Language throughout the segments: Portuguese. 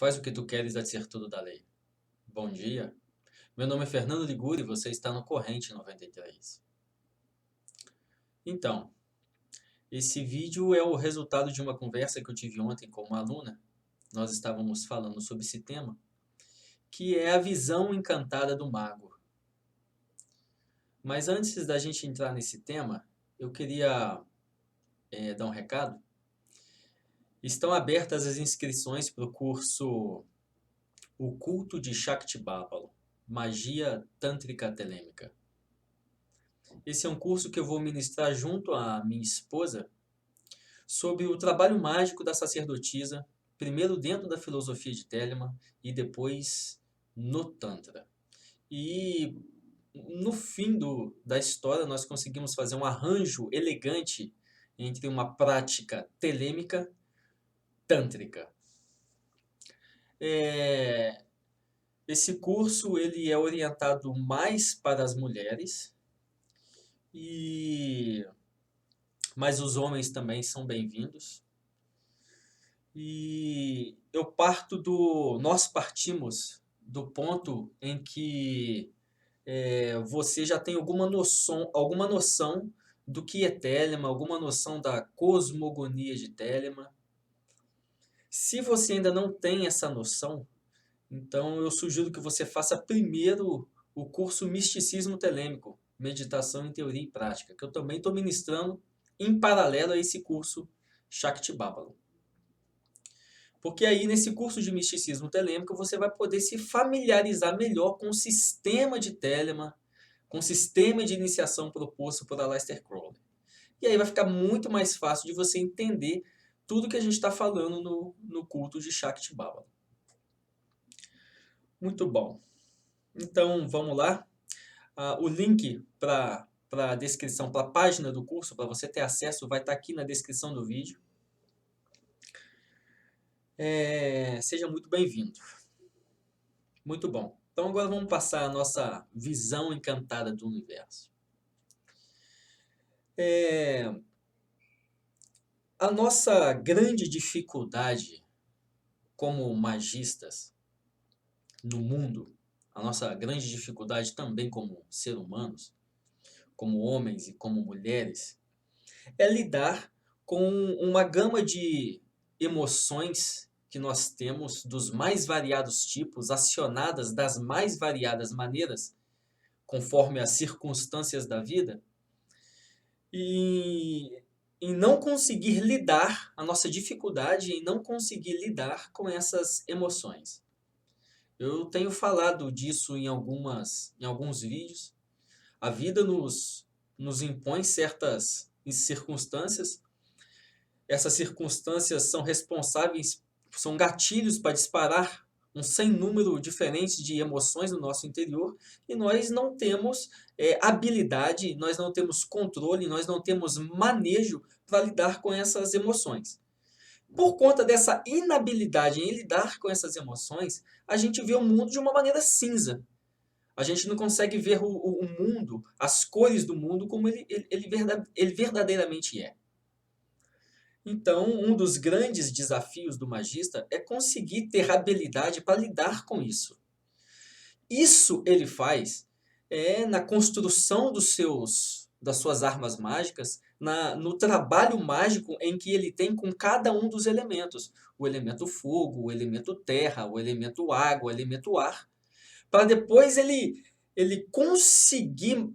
Faz o que tu queres a ser tudo da lei. Bom dia. Meu nome é Fernando Liguri e você está no Corrente 93. Então, esse vídeo é o resultado de uma conversa que eu tive ontem com uma aluna. Nós estávamos falando sobre esse tema, que é a visão encantada do mago. Mas antes da gente entrar nesse tema, eu queria dar um recado. Estão abertas as inscrições para o curso O Culto de Shakti Bábalo, Magia Tântrica Telêmica. Esse é um curso que eu vou ministrar junto à minha esposa sobre o trabalho mágico da sacerdotisa, primeiro dentro da filosofia de Telemann e depois no Tantra. E no fim da história nós conseguimos fazer um arranjo elegante entre uma prática telêmica tântrica. Esse curso ele é orientado mais para as mulheres, mas os homens também são bem-vindos. E nós partimos do ponto em que você já tem alguma noção do que é Telemann, alguma noção da cosmogonia de Telemann. Se você ainda não tem essa noção, então eu sugiro que você faça primeiro o curso Misticismo Telêmico, Meditação em Teoria e Prática, que eu também estou ministrando em paralelo a esse curso Shakti Bábalo. Porque aí, nesse curso de misticismo telêmico, você vai poder se familiarizar melhor com o sistema de Telemann, com o sistema de iniciação proposto por Aleister Crowley. E aí vai ficar muito mais fácil de você entender tudo que a gente está falando no culto de Shakti Bábalo. Muito bom. Então, vamos lá. O link para a descrição, para a página do curso, para você ter acesso, vai estar aqui na descrição do vídeo. Seja muito bem-vindo. Muito bom. Então agora vamos passar a nossa visão encantada do universo. A nossa grande dificuldade como magistas no mundo, a nossa grande dificuldade também como seres humanos, como homens e como mulheres, é lidar com uma gama de emoções que nós temos dos mais variados tipos, acionadas das mais variadas maneiras, conforme as circunstâncias da vida, e em não conseguir lidar, a nossa dificuldade em não conseguir lidar com essas emoções. Eu tenho falado disso em alguns vídeos. A vida nos impõe certas circunstâncias. Essas circunstâncias são responsáveis, são gatilhos para disparar um sem número diferente de emoções no nosso interior, e nós não temos habilidade, nós não temos controle, nós não temos manejo para lidar com essas emoções. Por conta dessa inabilidade em lidar com essas emoções, a gente vê o mundo de uma maneira cinza. A gente não consegue ver o mundo, as cores do mundo, como ele verdadeiramente é. Então, um dos grandes desafios do magista é conseguir ter habilidade para lidar com isso. Isso ele faz na construção das suas armas mágicas, no trabalho mágico em que ele tem com cada um dos elementos. O elemento fogo, o elemento terra, o elemento água, o elemento ar. Para depois ele conseguir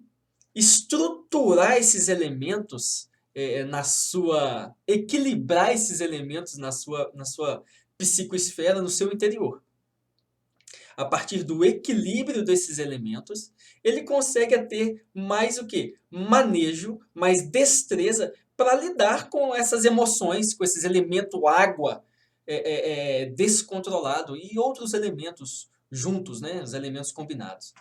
estruturar esses elementos equilibrar esses elementos na sua psicoesfera, no seu interior. A partir do equilíbrio desses elementos, ele consegue ter mais o quê? Manejo, mais destreza para lidar com essas emoções, com esses elementos água descontrolado e outros elementos juntos, né? Os elementos combinados.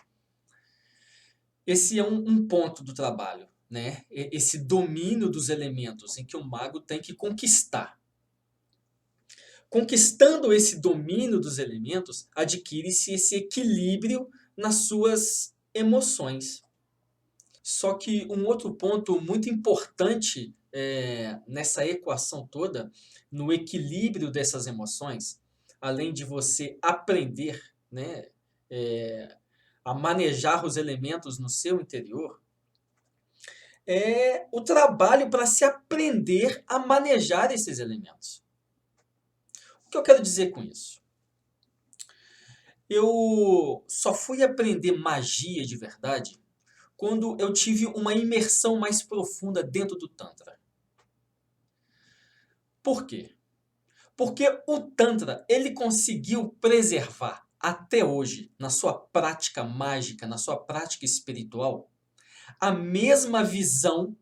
Esse é um ponto do trabalho, né? Esse domínio dos elementos em que o mago tem que conquistar. Conquistando esse domínio dos elementos, adquire-se esse equilíbrio nas suas emoções. Só que um outro ponto muito importante nessa equação toda, no equilíbrio dessas emoções, além de você aprender, né, a manejar os elementos no seu interior, é o trabalho para se aprender a manejar esses elementos. O que eu quero dizer com isso? Eu só fui aprender magia de verdade quando eu tive uma imersão mais profunda dentro do Tantra. Por quê? Porque o Tantra, ele conseguiu preservar até hoje, na sua prática mágica, na sua prática espiritual, a mesma visão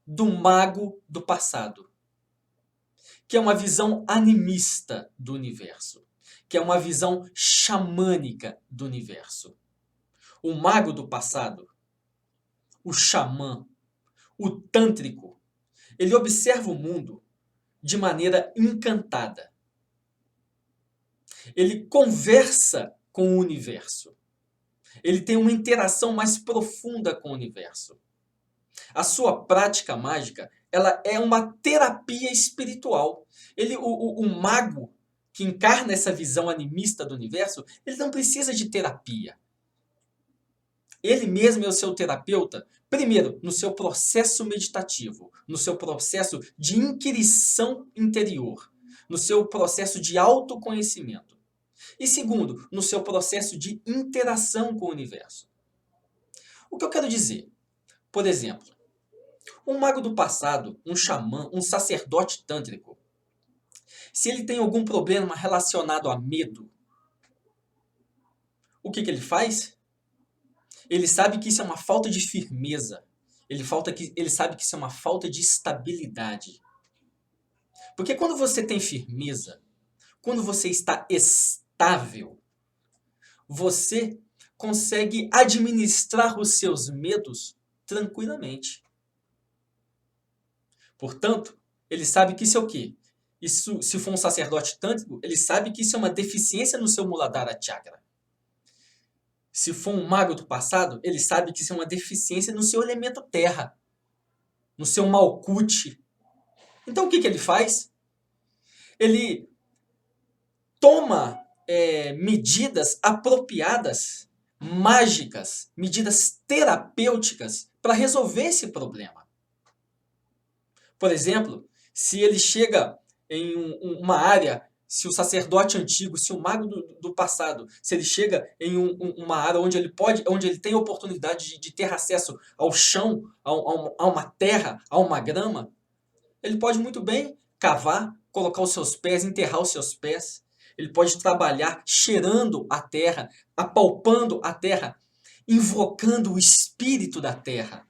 do mago do passado, que é uma visão animista do universo, que é uma visão xamânica do universo. O mago do passado, o xamã, o tântrico, ele observa o mundo de maneira encantada. Ele conversa com o universo. Ele tem uma interação mais profunda com o universo. A sua prática mágica, ela é uma terapia espiritual. O mago que encarna essa visão animista do universo, ele não precisa de terapia. Ele mesmo é o seu terapeuta, primeiro, no seu processo meditativo, no seu processo de inquirição interior, no seu processo de autoconhecimento. E segundo, no seu processo de interação com o universo. O que eu quero dizer? Por exemplo, um mago do passado, um xamã, um sacerdote tântrico, se ele tem algum problema relacionado a medo, o que ele faz? Ele sabe que isso é uma falta de firmeza. Ele sabe que isso é uma falta de estabilidade. Porque quando você tem firmeza, quando você está estável, você consegue administrar os seus medos tranquilamente. Portanto, ele sabe que isso é o quê? Isso, se for um sacerdote tântrico, ele sabe que isso é uma deficiência no seu Muladhara Chakra. Se for um mago do passado, ele sabe que isso é uma deficiência no seu elemento terra, no seu Malkuth. Então o que ele faz? Ele toma medidas apropriadas, mágicas, medidas terapêuticas para resolver esse problema. Por exemplo, se ele chega em uma área, se o sacerdote antigo, se o mago do passado, se ele chega em uma área onde ele tem a oportunidade de ter acesso ao chão, a uma terra, a uma grama, ele pode muito bem cavar, colocar os seus pés, enterrar os seus pés. Ele pode trabalhar cheirando a terra, apalpando a terra, invocando o espírito da terra,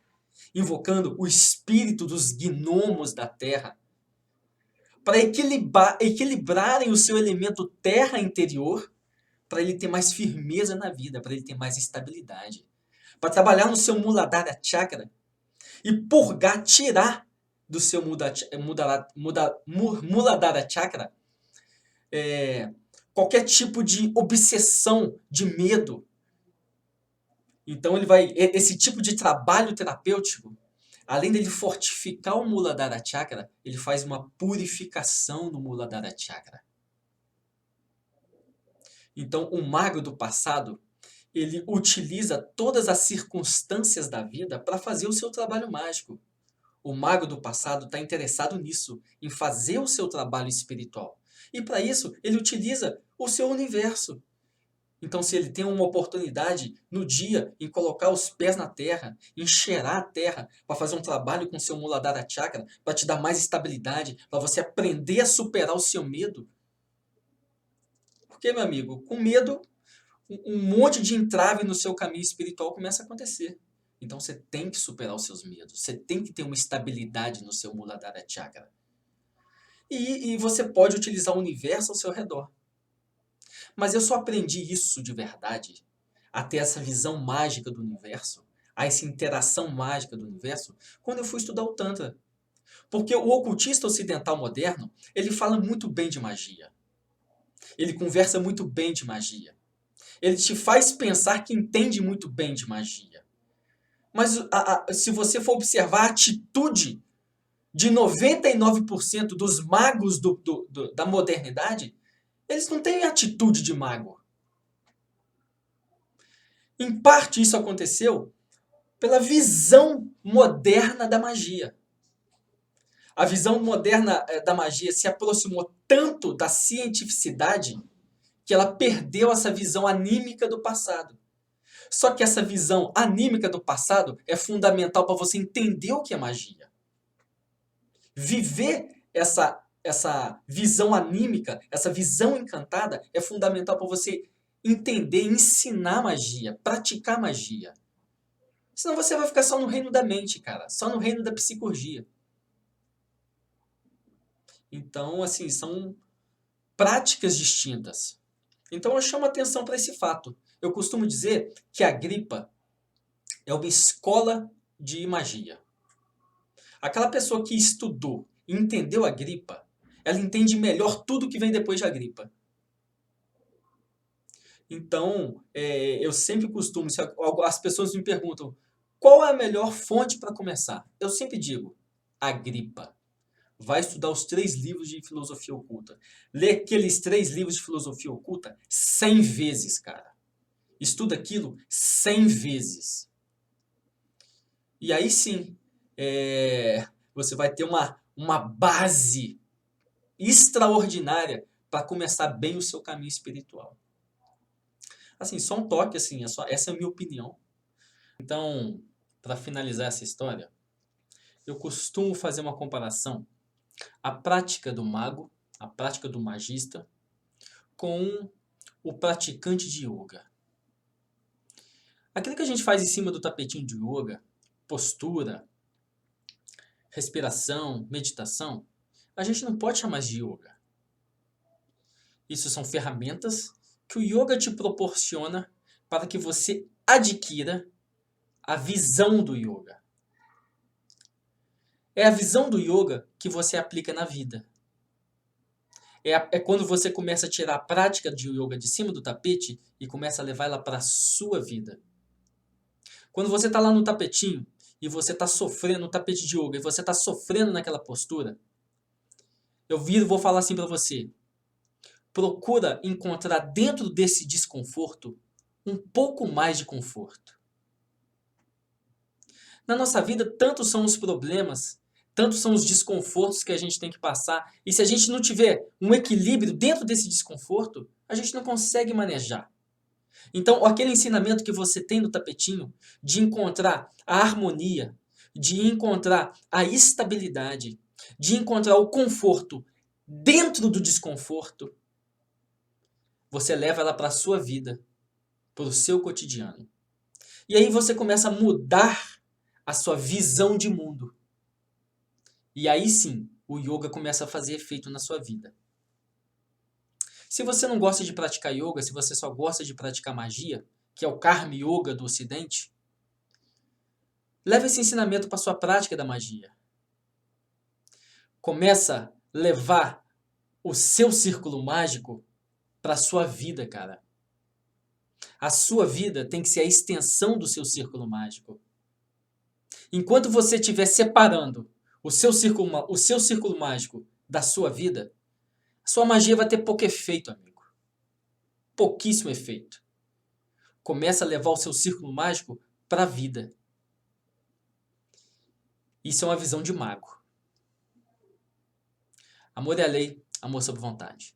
invocando o espírito dos gnomos da terra, para equilibrarem o seu elemento terra interior, para ele ter mais firmeza na vida, para ele ter mais estabilidade. Para trabalhar no seu Muladhara Chakra e purgar, tirar do seu Muladhara Chakra qualquer tipo de obsessão, de medo. Então esse tipo de trabalho terapêutico, além dele fortificar o Muladhara Chakra, ele faz uma purificação no Muladhara Chakra. Então, o mago do passado, ele utiliza todas as circunstâncias da vida para fazer o seu trabalho mágico. O mago do passado está interessado nisso, em fazer o seu trabalho espiritual. E para isso, ele utiliza o seu universo. Então, se ele tem uma oportunidade no dia em colocar os pés na terra, em cheirar a terra, para fazer um trabalho com o seu Muladhara Chakra, para te dar mais estabilidade, para você aprender a superar o seu medo. Porque, meu amigo, com medo, um monte de entrave no seu caminho espiritual começa a acontecer. Então, você tem que superar os seus medos. Você tem que ter uma estabilidade no seu Muladhara Chakra. E você pode utilizar o universo ao seu redor. Mas eu só aprendi isso de verdade, a ter essa visão mágica do universo, a essa interação mágica do universo, quando eu fui estudar o Tantra. Porque o ocultista ocidental moderno, ele fala muito bem de magia. Ele conversa muito bem de magia. Ele te faz pensar que entende muito bem de magia. Mas se você for observar a atitude de 99% dos magos da modernidade, Eles não têm atitude de mago. Em parte isso aconteceu pela visão moderna da magia. A visão moderna da magia se aproximou tanto da cientificidade que ela perdeu essa visão anímica do passado. Só que essa visão anímica do passado é fundamental para você entender o que é magia. Viver essa visão anímica, essa visão encantada, é fundamental para você entender, ensinar magia, praticar magia. Senão você vai ficar só no reino da mente, cara, só no reino da psicorgia. Então, assim, são práticas distintas. Então eu chamo atenção para esse fato. Eu costumo dizer que a gripa é uma escola de magia. Aquela pessoa que estudou e entendeu a gripa, ela entende melhor tudo que vem depois da gripa. Então, eu sempre costumo, se as pessoas me perguntam, qual é a melhor fonte para começar? Eu sempre digo, a gripa. Vai estudar os 3 livros de filosofia oculta. Lê aqueles 3 livros de filosofia oculta 100 vezes, cara. Estuda aquilo 100 vezes. E aí sim, você vai ter uma base extraordinária para começar bem o seu caminho espiritual. Assim, só um toque, assim, essa é a minha opinião. Então, para finalizar essa história, eu costumo fazer uma comparação a prática do mago, a prática do magista, com o praticante de yoga. Aquilo que a gente faz em cima do tapetinho de yoga, postura, respiração, meditação, a gente não pode chamar de yoga. Isso são ferramentas que o yoga te proporciona para que você adquira a visão do yoga. É a visão do yoga que você aplica na vida. É quando você começa a tirar a prática de yoga de cima do tapete e começa a levar ela para a sua vida. Quando você está lá no tapetinho e você está sofrendo no tapete de yoga e você está sofrendo naquela postura, eu viro e vou falar assim para você. Procura encontrar dentro desse desconforto um pouco mais de conforto. Na nossa vida, tantos são os problemas, tantos são os desconfortos que a gente tem que passar. E se a gente não tiver um equilíbrio dentro desse desconforto, a gente não consegue manejar. Então, aquele ensinamento que você tem no tapetinho, de encontrar a harmonia, de encontrar a estabilidade, de encontrar o conforto dentro do desconforto, você leva ela para a sua vida, para o seu cotidiano. E aí você começa a mudar a sua visão de mundo. E aí sim, o yoga começa a fazer efeito na sua vida. Se você não gosta de praticar yoga, se você só gosta de praticar magia, que é o Karma Yoga do Ocidente, leve esse ensinamento para a sua prática da magia. Começa a levar o seu círculo mágico para a sua vida, cara. A sua vida tem que ser a extensão do seu círculo mágico. Enquanto você estiver separando o seu círculo mágico da sua vida, a sua magia vai ter pouco efeito, amigo. Pouquíssimo efeito. Começa a levar o seu círculo mágico para a vida. Isso é uma visão de mago. Amor é a lei, amor sob vontade.